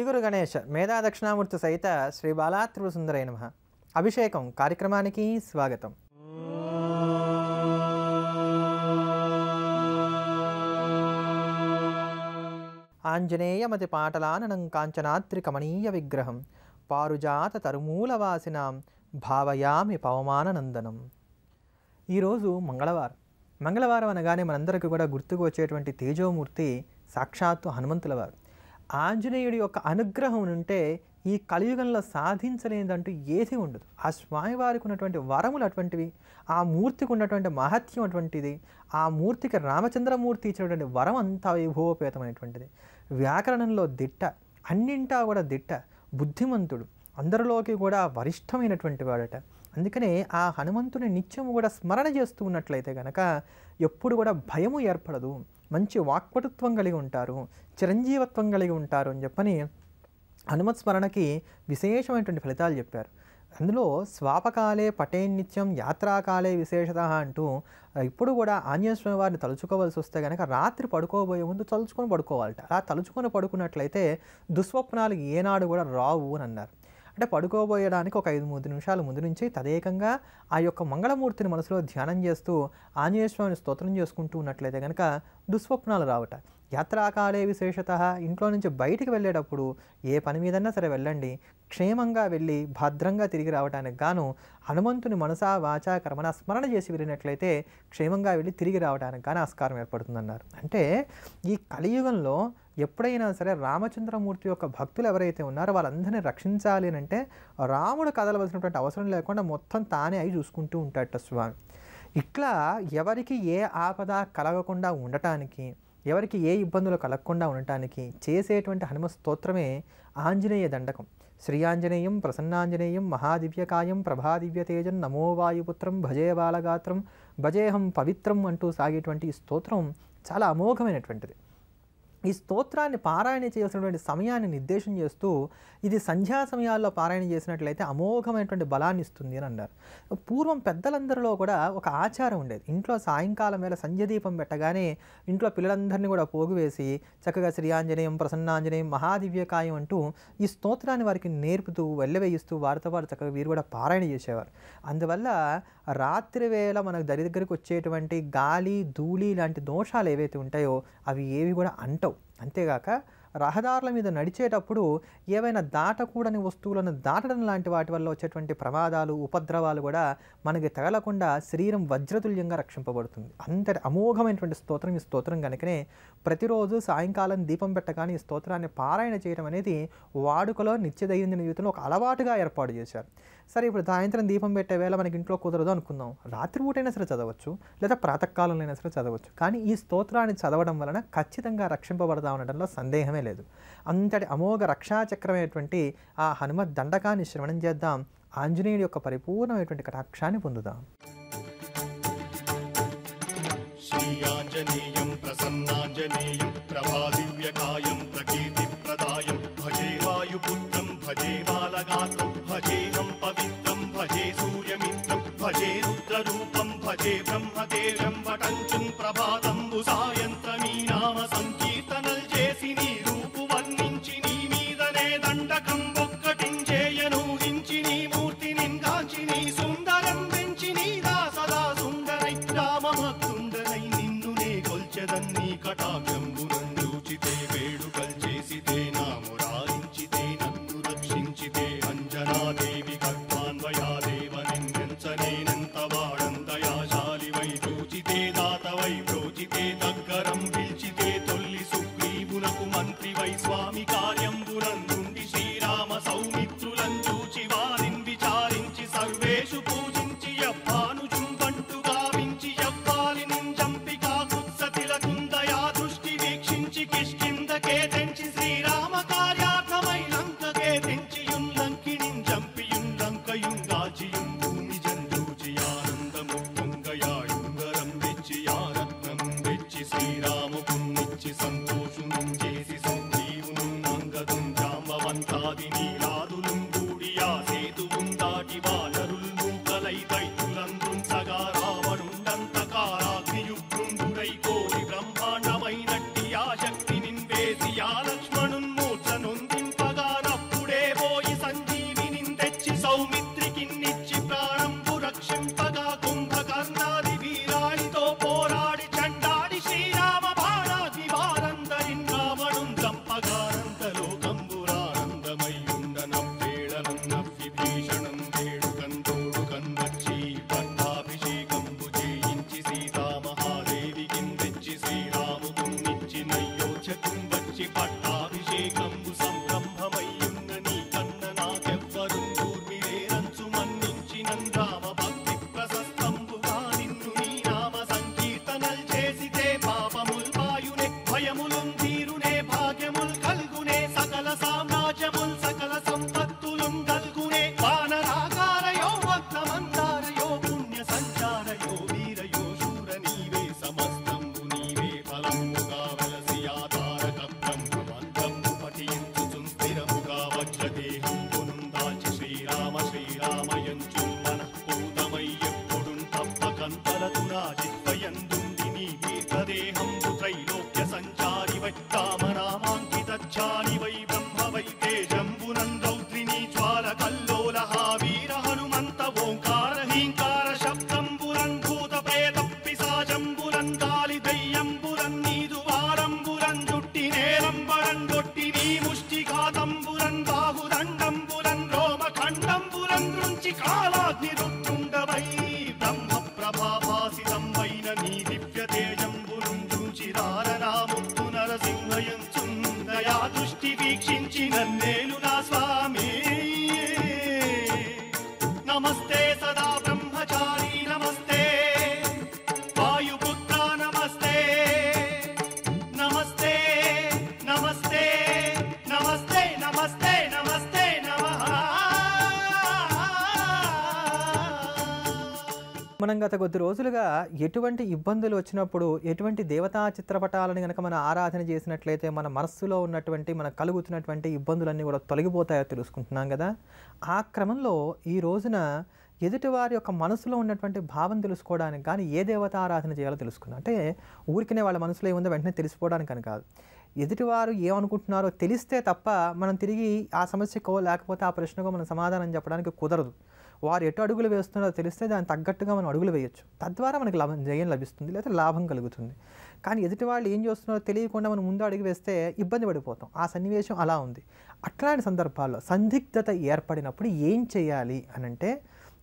గురు గణేష్ మేధా దక్షిణామూర్తి సహిత శ్రీ బాలా త్రిపుర సుందరై నమః. అభిషేకం కార్యక్రమానికి స్వాగతం. ఆంజనేయమతి పాటలాననం కాంచనాద్రి కమనీయ విగ్రహం పారుజాత తరుమూలవాసినాం భావయామి పవమాననందనం. ఈరోజు మంగళవారం అనగానే మనందరికీ కూడా గుర్తుకు వచ్చేటువంటి తేజోమూర్తి సాక్షాత్తు హనుమంతుల వారు. ఆంజనేయుడి యొక్క అనుగ్రహం ఉంటే ఈ కలియుగంలో సాధించలేదంటూ ఏది ఉండదు. ఆ స్వామివారికి ఉన్నటువంటి వరములు అటువంటివి, ఆ మూర్తికి ఉన్నటువంటి మహత్యం అటువంటిది, ఆ మూర్తికి రామచంద్రమూర్తి ఇచ్చినటువంటి వరం అంతా వైభవోపేతమైనటువంటిది. వ్యాకరణంలో దిట్ట, అన్నింటా కూడా దిట్ట, బుద్ధిమంతుడు, అందరిలోకి కూడా వరిష్టమైనటువంటి వాడట. అందుకనే ఆ హనుమంతుని నిత్యము కూడా స్మరణ చేస్తూ ఉన్నట్లయితే కనుక ఎప్పుడు కూడా భయము ఏర్పడదు, మంచి వాక్పటుత్వం కలిగి ఉంటారు, చిరంజీవత్వం కలిగి ఉంటారు అని చెప్పని హనుమత్ స్మరణకి విశేషమైనటువంటి ఫలితాలు చెప్పారు. అందులో స్వాపకాలే పటేన్నిత్యం యాత్రాకాలే విశేషత అంటూ ఇప్పుడు కూడా ఆంజనేయ స్వామి వారిని తలుచుకోవాల్సి వస్తే కనుక రాత్రి పడుకోబోయే ముందు తలుచుకొని పడుకోవాలట. అలా తలుచుకొని పడుకున్నట్లయితే దుస్వప్నాలు ఏనాడు కూడా రావు అని అన్నారు. అంటే పడుకోబోయడానికి ఒక 5-3 నిమిషాల ముందు నుంచి తదేకంగా ఆ యొక్క మంగళమూర్తిని మనసులో ధ్యానం చేస్తూ ఆంజనేయ స్వామిని స్తోత్రం చేసుకుంటూ ఉన్నట్లయితే కనుక దుస్వప్నాలు రావట. యాత్రాకాలే విశేషత, ఇంట్లో నుంచి బయటికి వెళ్ళేటప్పుడు ఏ పని మీదన్నా సరే వెళ్ళండి, క్షేమంగా వెళ్ళి భద్రంగా తిరిగి రావడానికి గాను హనుమంతుని మనసా వాచా కర్మణ స్మరణ చేసి వెళ్ళినట్లయితే క్షేమంగా వెళ్ళి తిరిగి రావడానికి కానీ ఆస్కారం ఏర్పడుతుందన్నారు. అంటే ఈ కలియుగంలో ఎప్పుడైనా సరే రామచంద్రమూర్తి యొక్క భక్తులు ఎవరైతే ఉన్నారో వాళ్ళందరినీ రక్షించాలి అని అంటే రాముడు కదలవలసినటువంటి అవసరం లేకుండా మొత్తం తానే అయి చూసుకుంటూ ఉంటాడట స్వామి. ఇట్లా ఎవరికి ఏ ఆపద కలగకుండా ఉండటానికి, ఎవరికి ఏ ఇబ్బందులు కలగకుండా ఉండటానికి చేసేటువంటి హనుమ స్తోత్రమే ఆంజనేయ దండకం. శ్రీ ఆంజనేయం ప్రసన్నాంజనేయం మహాదివ్యకాయం ప్రభాదివ్యతేజం నమో వాయుపుత్రం భజే బాలగాత్రం భజేహం పవిత్రం అంటూ సాగేటువంటి ఈ స్తోత్రం చాలా అమోఘమైనటువంటిది. ఈ స్తోత్రాన్ని పారాయణ చేయాల్సినటువంటి సమయాన్ని నిర్దేశం చేస్తూ ఇది సంధ్యా సమయాల్లో పారాయణ చేసినట్లయితే అమోఘమైనటువంటి బలాన్ని ఇస్తుంది అని అన్నారు. పూర్వం పెద్దలందరిలో కూడా ఒక ఆచారం ఉండేది. ఇంట్లో సాయంకాలం వేళ సంధ్యదీపం పెట్టగానే ఇంట్లో పిల్లలందరినీ కూడా పోగువేసి చక్కగా శ్రీ ఆంజనేయం ప్రసన్నాంజనేయం మహాదివ్యకాయం అంటూ ఈ స్తోత్రాన్ని వారికి నేర్పుతూ వెళ్ళవేయిస్తూ వారితో పాటు చక్కగా వీరు కూడా పారాయణ చేసేవారు. అందువల్ల రాత్రి వేళ మనకు దగ్గరికి వచ్చేటువంటి గాలి ధూళి లాంటి దోషాలు ఏవైతే ఉంటాయో అవి ఏవి కూడా అంటవు. అంతేగాక రహదారుల మీద నడిచేటప్పుడు ఏవైనా దాటకూడని వస్తువులను దాటడం లాంటి వాటి వల్ల వచ్చేటువంటి ప్రమాదాలు ఉపద్రవాలు కూడా మనకి తగలకుండా శరీరం వజ్రతుల్యంగా రక్షింపబడుతుంది. అంతటి అమోఘమైనటువంటి స్తోత్రం ఈ స్తోత్రం కనుకనే ప్రతిరోజు సాయంకాలం దీపం పెట్టగానే ఈ స్తోత్రాన్ని పారాయణ చేయడం అనేది వాడుకలో నిత్య దైనందిన జీవితంలో ఒక అలవాటుగా ఏర్పాటు చేశారు. సరే, ఇప్పుడు సాయంత్రం దీపం పెట్టే వేళ మనకి ఇంట్లో కుదరదు అనుకుందాం, రాత్రిపూటైనా సరే చదవచ్చు, లేదా ప్రాతకాలంలో అయినా సరే చదవచ్చు. కానీ ఈ స్తోత్రాన్ని చదవడం వలన ఖచ్చితంగా రక్షింపబడతా ఉండడంలో సందేహమే లేదు. అంతటి అమోఘ రక్షాచక్రమైనటువంటి ఆ హనుమత్ దండకాన్ని శ్రవణం చేద్దాం, ఆంజనేయుడి యొక్క పరిపూర్ణమైనటువంటి కటాక్షాన్ని పొందుదాం. శ్రీ ఆంజనేయం ప్రసన్నాంజనేయం ప్రభాదివ్యకాయం ప్రకీర్తిప్రదాయం భజే వాయుపుత్రం భజే బాలగాత్రం భజేహం పవిత్రం భజే సూర్యమిత్రం భజే రుద్రరూపం భజే బ్రహ్మదేవం వటంచుం ప్రభాతంబు సాయంత్రమీ నామ సంకీర్తనల్ చేసి నీ రూపు వర్ణించి నీ మీదనే దండకం ఒక్కటించేయను హించి నీ మూర్తి నింగాంచి నీ సుందరం పెంచి నీ దాసదా సుందరై రామభక్తుండనై నిన్ను నే కొల్చెదన్నీ కటాక్షంబునందూచితే వేడుకల్ చేసితే నా మురారించితే నన్ను రక్షించితే అంజనాదేవి కర్మాన్వయాదేవ నిందించనేనంత వాడంతయాశాలి వై చూచితే రామ భక్తి ప్రశస్తంబుగా నిన్ను నీ నామ సంకీర్తనల్ చేసితే పాపముల్ పాయునే భయములుం తీరునే భాగ్యముల్ కల్గునే సకల సామ్రాజ్యముల్ సకల సంపత్తులుం కల్గునే వానరాకారయో భక్తమంతారయో పుణ్య సంచారయో వీరయో శూర నీవే సమస్తంబు నీవే ఫలముగా వెలసి ఆధారక బ్రహ్మమంత్రము పఠించుచుం స్థిరముగా వజ్రదేహంబునుం దాల్చి శ్రీరామ శ్రీరామయంచు మనఃపూతమై ఎప్పుడుం తప్పకంతలతునా జిత్వయందుండి నీ దీర్ఘదేహంబు త్రైలోక్య సంచారివై రామనామాంకితచ్చారివై బ్రహ్మవై తేజంబునం రౌద్రిణీ జ్వాల కల్లోలహ వీర హనుమంత ఓంకార హీంకార శబ్దంబురం భూత ప్రేత పిశాచంబురం కాలి దయ్యంబురం నీదు వారంబురం జుట్టి నేలంబరం గొట్టి నీ ముష్టిఘాతంబురం బాహుదండంబురం రోమఖండంబురం దృంచి కాలాగ్ని రుత్తుండవై బ్రహ్మ ప్రభాభాసితం వైన నీ దివ్య తేజంబురం దృంచిరారనాముత్తు నరసింహయంచుం దయా దృష్టి వీక్షించి నన్నేలు నా స్వామి నమస్తే సదా బ్రహ్మచారి నమస్తే వాయుపుత్ర నమస్తే నమస్తే నమస్తే నమస్తే నమస్తే నమస్తే నమః. మనం గత కొద్ది రోజులుగా ఎటువంటి ఇబ్బందులు వచ్చినప్పుడు ఎటువంటి దేవతా చిత్రపటాలను కనుక మనం ఆరాధన చేసినట్లయితే మన మనస్సులో ఉన్నటువంటి మనకు కలుగుతున్నటువంటి ఇబ్బందులన్నీ కూడా తొలగిపోతాయో తెలుసుకుంటున్నాం కదా. ఆ క్రమంలో ఈ రోజున ఎదుటివారి యొక్క మనసులో ఉన్నటువంటి భావం తెలుసుకోవడానికి కానీ ఏ దేవతా ఆరాధన చేయాలో తెలుసుకున్నాం. అంటే ఊరికనే వాళ్ళ మనసులో ఏముందో వెంటనే తెలిసిపోవడానికి అని కాదు. ఎదుటివారు ఏమనుకుంటున్నారో తెలిస్తే తప్ప మనం తిరిగి ఆ సమస్యకో లేకపోతే ఆ ప్రశ్నకో మనం సమాధానం చెప్పడానికి కుదరదు. వారు ఎటు అడుగులు వేస్తున్నారో తెలిస్తే దానికి తగ్గట్టుగా మనం అడుగులు వేయొచ్చు. తద్వారా మనకి జయం లభిస్తుంది లేదా లాభం కలుగుతుంది. కానీ ఎదుటి వాళ్ళు ఏం చేస్తున్నారో తెలియకుండా మనం ముందు అడుగు వేస్తే ఇబ్బంది పడిపోతాం. ఆ సన్నివేశం అలా ఉంది. అట్లాంటి సందర్భాల్లో సందిగ్ధత ఏర్పడినప్పుడు ఏం చేయాలి అనంటే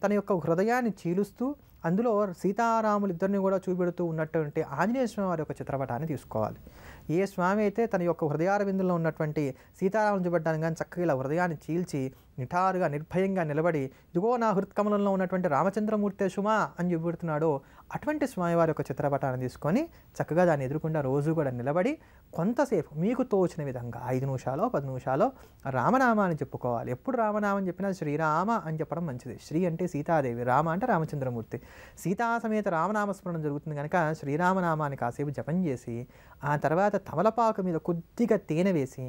తన యొక్క హృదయాన్ని చీలుస్తూ అందులో సీతారాములు ఇద్దరిని కూడా చూపెడుతూ ఉన్నటువంటి ఆంజనేయ స్వామి వారి యొక్క చిత్రపటాన్ని తీసుకోవాలి. ఏ స్వామి అయితే తన యొక్క హృదయారవిందులో ఉన్నటువంటి సీతారాములు చూపెట్టడానికి కానీ చక్కగా ఇలా హృదయాన్ని చీల్చి నిఠారుగా నిర్భయంగా నిలబడి ఇదిగో నా హృత్కమలంలో ఉన్నటువంటి రామచంద్రమూర్తి సుమా అని చూపెడుతున్నాడో అటువంటి స్వామివారి యొక్క చిత్రపటాన్ని తీసుకొని చక్కగా దాన్ని ఎదురుకుండా రోజు కూడా నిలబడి కొంతసేపు మీకు తోచిన విధంగా 5 నిమిషాలు 10 నిమిషాలు రామనామాన్ని చెప్పుకోవాలి. ఎప్పుడు రామనామం చెప్పినా శ్రీరామ అని చెప్పడం మంచిది. శ్రీ అంటే సీతాదేవి, రామ అంటే రామచంద్రమూర్తి. సీతా సమేత రామనామస్మరణ జరుగుతుంది కనుక శ్రీరామనామాన్ని కాసేపు జపం చేసి ఆ తర్వాత తమలపాకు మీద కొద్దిగా తేనె వేసి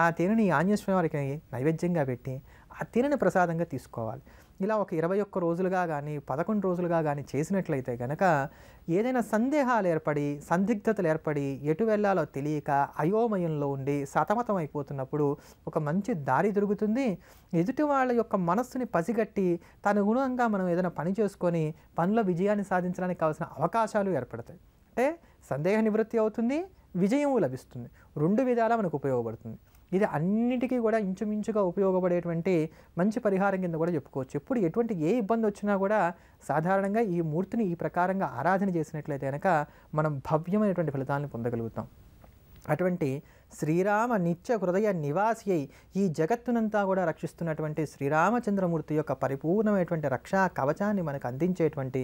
ఆ తేనెని ఆంజనేయ స్వామి వారికి నైవేద్యంగా పెట్టి ఆ తేనెని ప్రసాదంగా తీసుకోవాలి. ఇలా ఒక 21 రోజులుగా కానీ 11 రోజులుగా కానీ చేసినట్లయితే కనుక ఏదైనా సందేహాలు ఏర్పడి సందిగ్ధతలు ఏర్పడి ఎటు వెళ్ళాలో తెలియక అయోమయంలో ఉండి సతమతం అయిపోతున్నప్పుడు ఒక మంచి దారి దొరుకుతుంది. ఎదుటి వాళ్ళ యొక్క మనస్సుని పసిగట్టి తనుగుణంగా మనం ఏదైనా పని చేసుకొని పనిలో విజయాన్ని సాధించడానికి కావాల్సిన అవకాశాలు ఏర్పడతాయి. అంటే సందేహ నివృత్తి అవుతుంది, విజయము లభిస్తుంది. 2 విధాలా మనకు ఉపయోగపడుతుంది. ఇది అన్నిటికీ కూడా ఇంచుమించుగా ఉపయోగపడేటువంటి మంచి పరిహారం కింద కూడా చెప్పుకోవచ్చు. ఎప్పుడు ఎటువంటి ఏ ఇబ్బంది వచ్చినా కూడా సాధారణంగా ఈ మూర్తిని ఈ ప్రకారంగా ఆరాధన చేసినట్లయితే కనుక మనం భవ్యమైనటువంటి ఫలితాలను పొందగలుగుతాం. అటువంటి శ్రీరామ నిత్య హృదయ నివాసి అయి ఈ జగత్తునంతా కూడా రక్షిస్తున్నటువంటి శ్రీరామచంద్రమూర్తి యొక్క పరిపూర్ణమైనటువంటి రక్షా కవచాన్ని మనకు అందించేటువంటి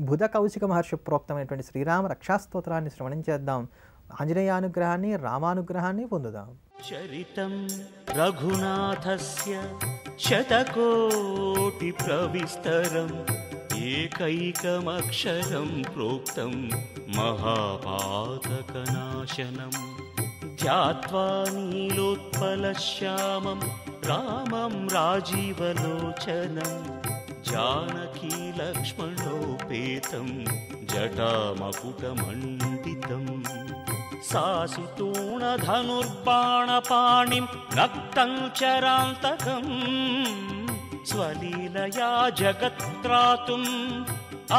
బుధ కౌశిక మహర్షి ప్రోక్తమైనటువంటి శ్రీరామ రక్షాస్తోత్రాన్ని శ్రవణం చేద్దాం. ఆంజనేయానుగ్రహాన్ని రామానుగ్రహాన్ని పొందుదాం. చరితం రఘునాథస్య శతకోటి ప్రవిస్తరం ఏకైకమక్షరం ప్రోక్తం మహాపాతకనాశనం ధ్యాత్వా నీలోత్పలశ్యామం రామం రాజీవలోచనం జానకీ లక్ష్మణోపేతం జటామకుటమండితం సాసితూణధనుర్బాణపాణిం రక్తం చరాంతకం స్వలీలయా జగత్రాతుం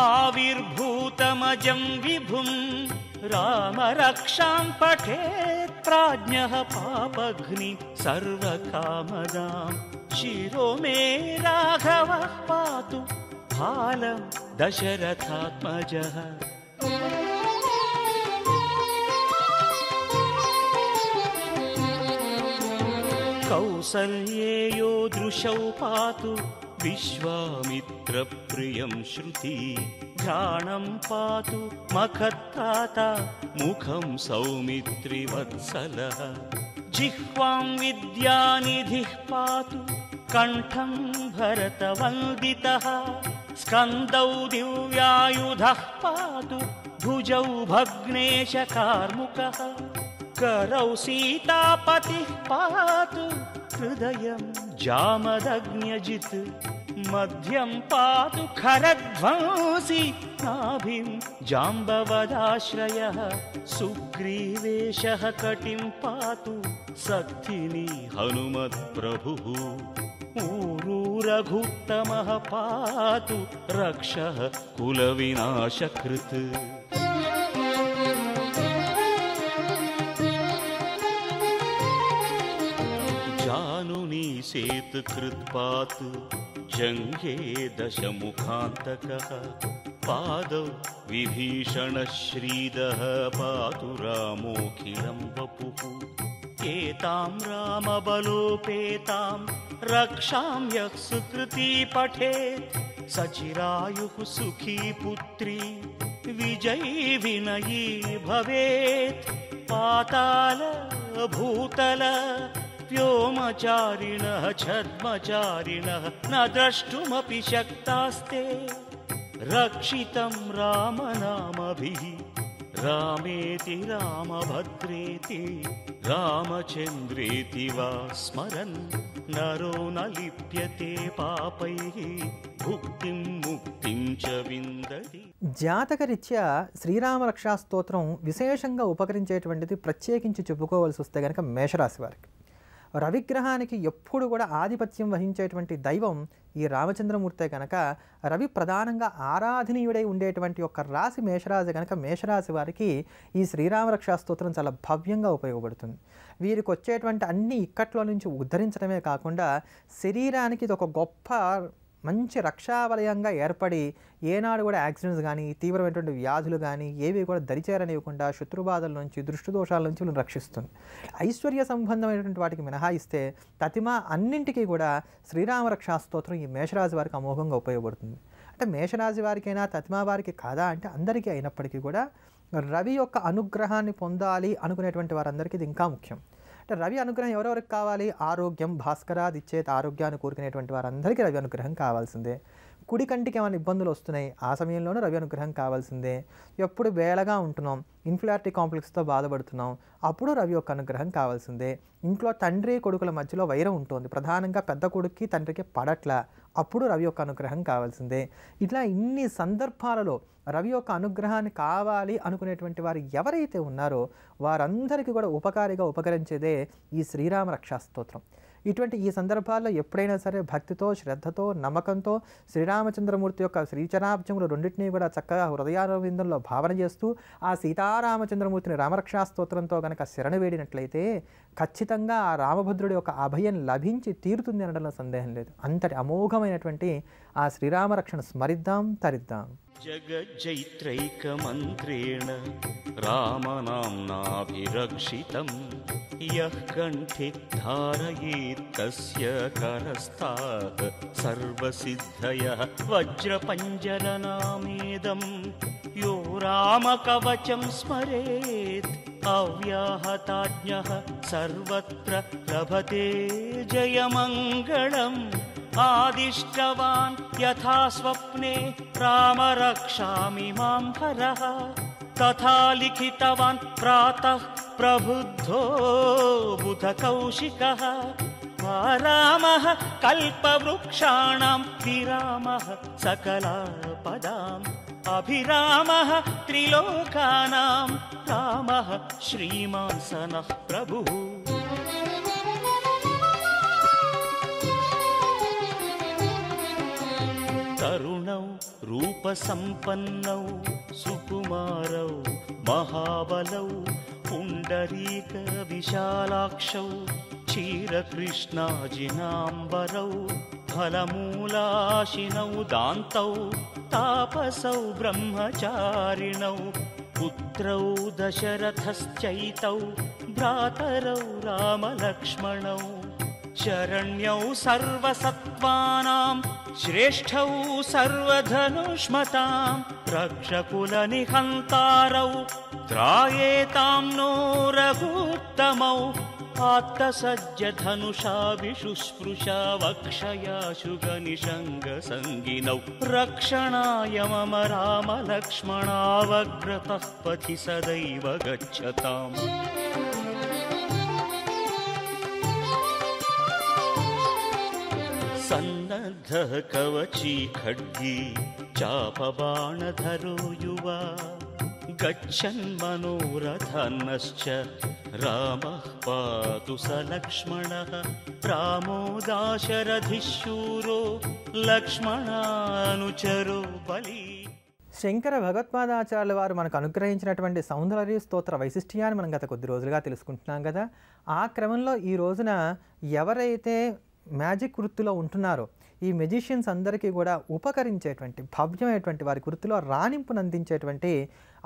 ఆవిర్భూతమజం విభుం రామరక్షాం పఠేత్ ప్రాజ్ఞః పాపఘ్ని సర్వకామదాం శిరో మే రాఘవః పాతు బాలం దశరథాత్మజః. కౌసల్యేయో దృశౌ పాతు विश्वामित्रप्रियं श्रुति घ्राणं पातु मखत्राता मुखं सौमित्रिवत्सलः जिह्वां विद्यानिधिः पातु कण्ठं भरतवन्दितः स्कन्दौ दिव्यायुधः पातु भुजौ भग्नेशकार्मुकः करौ सीतापतिः पातु हृदयं जामदग्न्यजित् मध्यं पातु खरध्वंसी नाभिं जाम्बवदाश्रयः सुग्रीवेशः कटिं पातु सक्थिनी हनुमत्प्रभुः ऊरू रघुत्तमः पातु रक्षः कुलविनाशकृत् जानुनी सेतुकृत्पात् जङ्घे दशमुखान्तकः पादौ विभीषणश्रीदः पातु रामोऽखिलं वपुः एतां रामबलोपेतां रक्षां यः सुकृती पठेत् सचिरायुः सुखी पुत्री विजयी विनयी भवेत् पाताल भूतल व्योमचारिणः छद्मचारिणः न द्रष्टुमपि शक्तास्ते रक्षितं रामनामभिः रामेति रामभद्रेति रामचन्द्रेति वा स्मरन् नरो न लिप्यते पापैः भुक्तिं मुक्तिं च विन्दति. జాతకరీత్యా శ్రీరామ రక్షా స్తోత్రం విశేషంగా ఉపకరించేటువంటిది ప్రత్యేకించి చెప్పుకోవాల్సి వస్తే కనుక మేషరాశి వారికి. రవిగ్రహానికి ఎప్పుడు కూడా ఆధిపత్యం వహించేటువంటి దైవం ఈ రామచంద్రమూర్తే కనుక రవి ప్రధానంగా ఆరాధనీయుడై ఉండేటువంటి ఒక రాశి మేషరాశి కనుక మేషరాశి వారికి ఈ శ్రీరామ రక్షా స్తోత్రం చాలా భవ్యంగా ఉపయోగపడుతుంది. వీరికి వచ్చేటువంటి అన్ని ఇక్కట్లో నుంచి ఉద్ధరించడమే కాకుండా శరీరానికి ఇది ఒక గొప్ప మంచి రక్షావలయంగా ఏర్పడి ఏనాడు కూడా యాక్సిడెంట్స్ కానీ తీవ్రమైనటువంటి వ్యాధులు కానీ ఏవి కూడా దరిచేరనివ్వకుండా శత్రుబాధల నుంచి దృష్టి దోషాల నుంచి వీళ్ళని రక్షిస్తుంది. ఐశ్వర్య సంబంధమైనటువంటి వాటికి మినహాయిస్తే తతిమా అన్నింటికీ కూడా శ్రీరామ రక్షా స్తోత్రం ఈ మేషరాశి వారికి అమోఘంగా ఉపయోగపడుతుంది. అంటే మేషరాశి వారికైనా తతిమా వారికి కాదా అంటే అందరికీ అయినప్పటికీ కూడా రవి యొక్క అనుగ్రహాన్ని పొందాలి అనుకునేటువంటి వారందరికీ ఇది ఇంకా ముఖ్యం. అంటే రవి అనుగ్రహం ఎవరెవరికి కావాలి? ఆరోగ్యం భాస్కరాది ఇచ్చేత ఆరోగ్యాన్ని కోరుకునేటువంటి వారందరికీ రవి అనుగ్రహం కావాల్సిందే. కుడి కంటికి ఏమైనా ఇబ్బందులు వస్తున్నాయి ఆ సమయంలోనూ రవి అనుగ్రహం కావాల్సిందే. ఎప్పుడు వేళగా ఉంటున్నాం, ఇన్ఫ్లారిటీ కాంప్లెక్స్తో బాధపడుతున్నాం, అప్పుడు రవి యొక్క అనుగ్రహం కావాల్సిందే. ఇంట్లో తండ్రి కొడుకుల మధ్యలో వైరం ఉంటుంది, ప్రధానంగా పెద్ద కొడుక్కి తండ్రికి పడట్ల, అప్పుడు రవి యొక్క అనుగ్రహం కావాల్సిందే. ఇట్లా ఇన్ని సందర్భాలలో రవి యొక్క అనుగ్రహాన్ని కావాలి అనుకునేటువంటి వారు ఎవరైతే ఉన్నారో వారందరికీ కూడా ఉపకారిగా ఉపకరించేదే ఈ శ్రీరామ రక్షా స్తోత్రం. ఇటువంటి ఈ సందర్భాల్లో ఎప్పుడైనా సరే భక్తితో శ్రద్ధతో నమ్మకంతో శ్రీరామచంద్రమూర్తి యొక్క శ్రీచరాబ్జములు రెండింటినీ కూడా చక్కగా హృదయారవిందంలో భావన చేస్తూ ఆ సీతారామచంద్రమూర్తిని రామరక్షా స్తోత్రంతో కనుక శరణు వేడినట్లయితే ఖచ్చితంగా ఆ రామభద్రుడి యొక్క అభయం లభించి తీరుతుంది అనడంలో సందేహం లేదు. అంతటి అమోఘమైనటువంటి ఆ శ్రీరామరక్షను స్మరిద్దాం తరిద్దాం. जगज्जैत्रैकमन्त्रेण रामनाम्नाभिरक्षितं यः कण्ठे धारयेत् तस्य करस्तात् सर्वसिद्धयः वज्रपञ्जरनामेदं यो रामकवचं स्मरेत् अव्याहताज्ञः सर्वत्र लभते जयमङ्गलम् आदिष्टवान् यथा स्वप्ने राम रक्षामि मां हरः तथा लिखितवान् प्रातः प्रबुद्धो बुधकौशिकः रामः कल्पवृक्षाणां विरामः सकलापदाम् अभिरामः त्रिलोकानां रामः श्रीमान् सनः प्रभुः. तरुणौ रूपसम्पन्नौ सुकुमारौ महाबलौ पुण्डरीकविशालाक्षौ क्षीरकृष्णाजिनाम्बरौ फलमूलाशिनौ दान्तौ तापसौ ब्रह्मचारिणौ पुत्रौ दशरथश्चैतौ भ्रातरौ रामलक्ष्मणौ शरण्यौ सर्वसत्त्वानां श्रेष्ठौ सर्वधनुष्मतां रक्षकुलनिहन्तारौ त्रायेतां नो रघुत्तमौ आत्तसज्जधनुषा विशुस्पृशा वक्षयाशुगनिषङ्गसङ्गिनौ रक्षणाय मम रामलक्ष्मणावग्रतः पथि सदैव गच्छताम् सन्नद्धः कवची खड्गी चापबाणधरो युवा गच्छन् मनोरथन्नश्च रामः पातु स लक्ष्मणः रामो दाशरथिः शूरो लक्ष्मणानुचरो बली. శంకర భగవత్పాదాచార్యుల వారు మనకు అనుగ్రహించినటువంటి సౌందర్య స్తోత్ర వైశిష్ట్యాన్ని మనం గత కొద్ది రోజులుగా తెలుసుకుంటున్నాం కదా. ఆ క్రమంలో ఈ రోజున ఎవరైతే మ్యాజిక్ వృత్తిలో ఉంటున్నారో ఈ మెజిషియన్స్ అందరికీ కూడా ఉపకరించేటువంటి భవ్యమైనటువంటి వారి వృత్తిలో రాణింపును అందించేటువంటి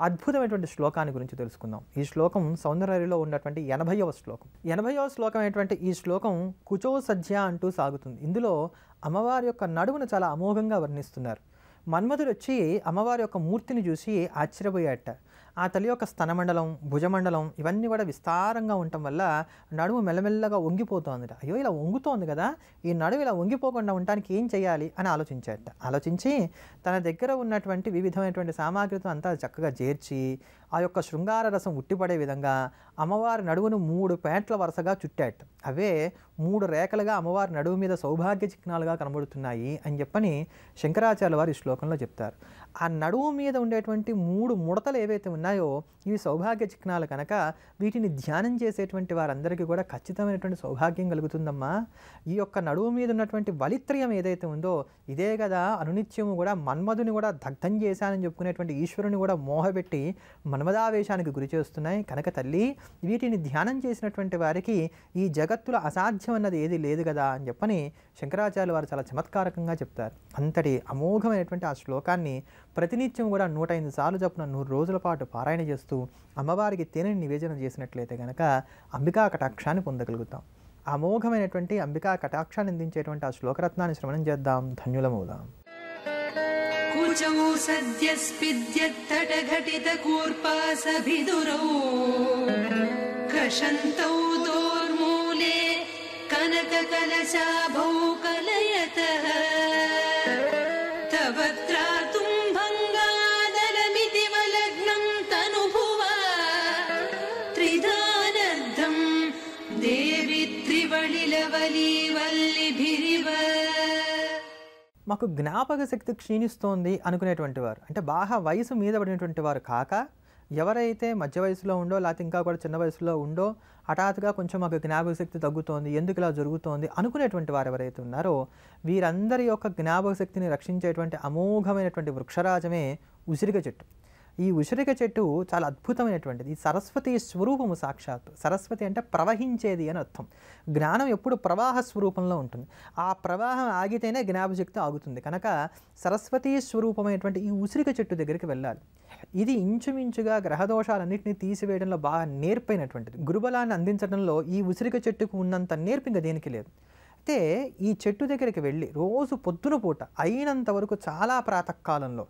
అద్భుతమైనటువంటి శ్లోకాన్ని గురించి తెలుసుకుందాం. ఈ శ్లోకం సౌందర్యలో ఉన్నటువంటి 80వ శ్లోకం. 80వ శ్లోకం అయినటువంటి ఈ శ్లోకం కుచో సజ్జ అంటూ సాగుతుంది. ఇందులో అమ్మవారి యొక్క నడుమును చాలా అమోఘంగా వర్ణిస్తున్నారు. మన్మధుడు వచ్చి అమ్మవారి యొక్క మూర్తిని చూసి ఆశ్చర్యపోయాట. ఆ తల్లి యొక్క స్తనమండలం, భుజమండలం ఇవన్నీ కూడా విస్తారంగా ఉండటం వల్ల నడుము మెల్లమెల్లగా వంగిపోతోంది. అయ్యో ఇలా వంగుతోంది కదా, ఈ నడుము ఇలా వంగిపోకుండా ఉండడానికి ఏం చేయాలి అని ఆలోచించి తన దగ్గర ఉన్నటువంటి వివిధమైనటువంటి సామాగ్రితో అంతా చక్కగా చేర్చి ఆ యొక్క శృంగార రసం ఉట్టిపడే విధంగా అమ్మవారి నడువును 3 పేట్ల వరుసగా చుట్టాట. అవే 3 రేఖలుగా అమ్మవారి నడువు మీద సౌభాగ్య చిహ్నాలుగా కనబడుతున్నాయి అని చెప్పని శంకరాచార్యుల వారు ఈ శ్లోకంలో చెప్తారు. ఆ నడువు మీద ఉండేటువంటి 3 ముడతలు ఏవైతే ఉన్నాయో ఇవి సౌభాగ్య చిహ్నాలు కనుక వీటిని ధ్యానం చేసేటువంటి వారందరికీ కూడా ఖచ్చితమైనటువంటి సౌభాగ్యం కలుగుతుందమ్మా. ఈ యొక్క నడువు మీద ఉన్నటువంటి వలిత్రయం ఏదైతే ఉందో ఇదే కదా అనునిత్యము కూడా మన్మధుని కూడా దగ్ధం చేశానని చెప్పుకునేటువంటి ఈశ్వరుని కూడా మోహపెట్టి మన్మదావేశానికి గురి చేస్తున్నాయి కనుక తల్లి వీటిని ధ్యానం చేసినటువంటి వారికి ఈ జగత్తులో అసాధ్యం అన్నది ఏది లేదు కదా అని చెప్పని శంకరాచార్యుల వారు చాలా చమత్కారకంగా చెప్తారు. అంతటి అమోఘమైనటువంటి ఆ శ్లోకాన్ని ప్రతినిత్యం కూడా 108 సార్లు చొప్పున 100 రోజుల పాటు పారాయణ చేస్తూ అమ్మవారికి తేనెని నివేదన చేసినట్లయితే కనుక అంబికా కటాక్షాన్ని పొందగలుగుతాం. అమోఘమైనటువంటి అంబికా కటాక్షాన్ని అందించేటువంటి ఆ శ్లోకరత్నాన్ని శ్రవణం చేద్దాం, ధన్యులమవుదాం. कुचौ सद्यस्पिद्यत्तटघटितकूर्पासभिदुरौ कषन्तौ दोर्मूले कनककलशाभौ कलयतः तव त्रातुं भङ्गादलमिति वलग्नं तनुभुवा त्रिधानद्धं देवि त्रिवळिलवलीवल्लिभिरिव. మాకు జ్ఞాపక శక్తి క్షీణిస్తోంది అనుకునేటువంటి వారు, అంటే బాగా వయసు మీద పడినటువంటి వారు కాక ఎవరైతే మధ్య వయసులో ఉండో లేకపోతే ఇంకా కూడా చిన్న వయసులో ఉండో హఠాత్తుగా కొంచెం మాకు జ్ఞాపక శక్తి తగ్గుతోంది, ఎందుకు ఇలా జరుగుతోంది అనుకునేటువంటి వారు ఎవరైతే ఉన్నారో వీరందరి యొక్క జ్ఞాపక శక్తిని రక్షించేటువంటి అమోఘమైనటువంటి వృక్షరాజమే ఉసిరిక చెట్టు. ఈ ఉసిరిక చెట్టు చాలా అద్భుతమైనటువంటిది. ఈ సరస్వతి స్వరూపము సాక్షాత్తు. సరస్వతి అంటే ప్రవహించేది అని అర్థం. జ్ఞానం ఎప్పుడు ప్రవాహ స్వరూపంలో ఉంటుంది. ఆ ప్రవాహం ఆగితేనే జ్ఞాపశక్తి ఆగుతుంది. కనుక సరస్వతీ స్వరూపమైనటువంటి ఈ ఉసిరిక చెట్టు దగ్గరికి వెళ్ళాలి. ఇది ఇంచుమించుగా గ్రహదోషాలన్నింటినీ తీసివేయడంలో బాగా నేర్పైనటువంటిది. గురుబలాన్ని అందించడంలో ఈ ఉసిరిక చెట్టుకు ఉన్నంత నేర్పు ఇంకా దేనికి లేదు. అయితే ఈ చెట్టు దగ్గరికి వెళ్ళి రోజు పొద్దున పూట అయినంత వరకు చాలా ప్రాతకాలంలో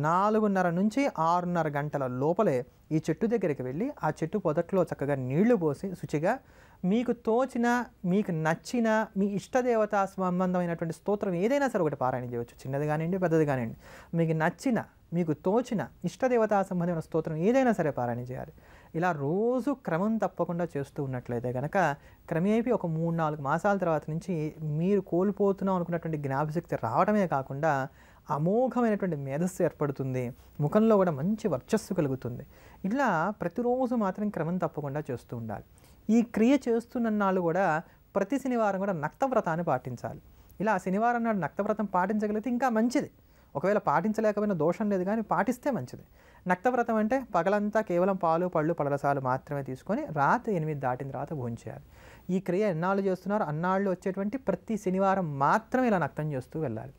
4:30 నుంచి 6:30 గంటల లోపలే ఈ చెట్టు దగ్గరికి వెళ్ళి ఆ చెట్టు పొదట్లో చక్కగా నీళ్లు పోసి శుచిగా మీకు తోచిన, మీకు నచ్చిన, మీ ఇష్టదేవత సంబంధమైనటువంటి స్తోత్రం ఏదైనా సరే ఒకటి పారాయణ చేయవచ్చు. చిన్నది కానివ్వండి, పెద్దది కానివ్వండి. మీకు నచ్చిన, మీకు తోచిన ఇష్టదేవతా సంబంధమైన స్తోత్రం ఏదైనా సరే పారాయణ చేయాలి. ఇలా రోజు క్రమం తప్పకుండా చేస్తూ ఉన్నట్లయితే కనుక క్రమేపీ ఒక 3-4 మాసాల తర్వాత నుంచి మీరు కోల్పోతున్నాం అనుకున్నటువంటి జ్ఞాపశక్తి రావడమే కాకుండా అమోఘమైనటువంటి మేధస్సు ఏర్పడుతుంది. ముఖంలో కూడా మంచి వర్చస్సు కలుగుతుంది. ఇట్లా ప్రతిరోజు మాత్రం క్రమం తప్పకుండా చేస్తూ ఉండాలి. ఈ క్రియ చేస్తున్నన్నాళ్ళు కూడా ప్రతి శనివారం కూడా నక్తవ్రతాన్ని పాటించాలి. ఇలా శనివారం నాడు నక్తవ్రతం పాటించగలిగితే ఇంకా మంచిది. ఒకవేళ పాటించలేకపోయినా దోషం లేదు, కానీ పాటిస్తే మంచిది. నక్తవ్రతం అంటే పగలంతా కేవలం పాలు, పళ్ళు, పలరసాలు మాత్రమే తీసుకొని రాత్రి 8 దాటిన తర్వాత భోంచేయాలి. ఈ క్రియ ఎన్నాళ్ళు చేస్తున్నారో అన్నాళ్ళు వచ్చేటువంటి ప్రతి శనివారం మాత్రమే ఇలా నక్తం చేస్తూ వెళ్ళాలి.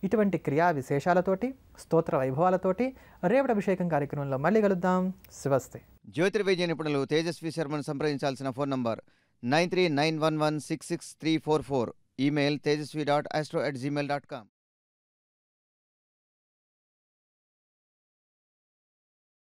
ఇటువంటి క్రియా విశేషాలతోటి, స్తోత్ర వైభవాలతోటి రేపటి అభిషేకం కార్యక్రమంలో మళ్ళీ కలుద్దాం. శివస్తే. జ్యోతిర్వైద్య నిపుణులు తేజస్వి శర్మను సంప్రదించాల్సిన ఫోన్ నంబర్ 9391166344. Email tejasvi.astro@gmail.com.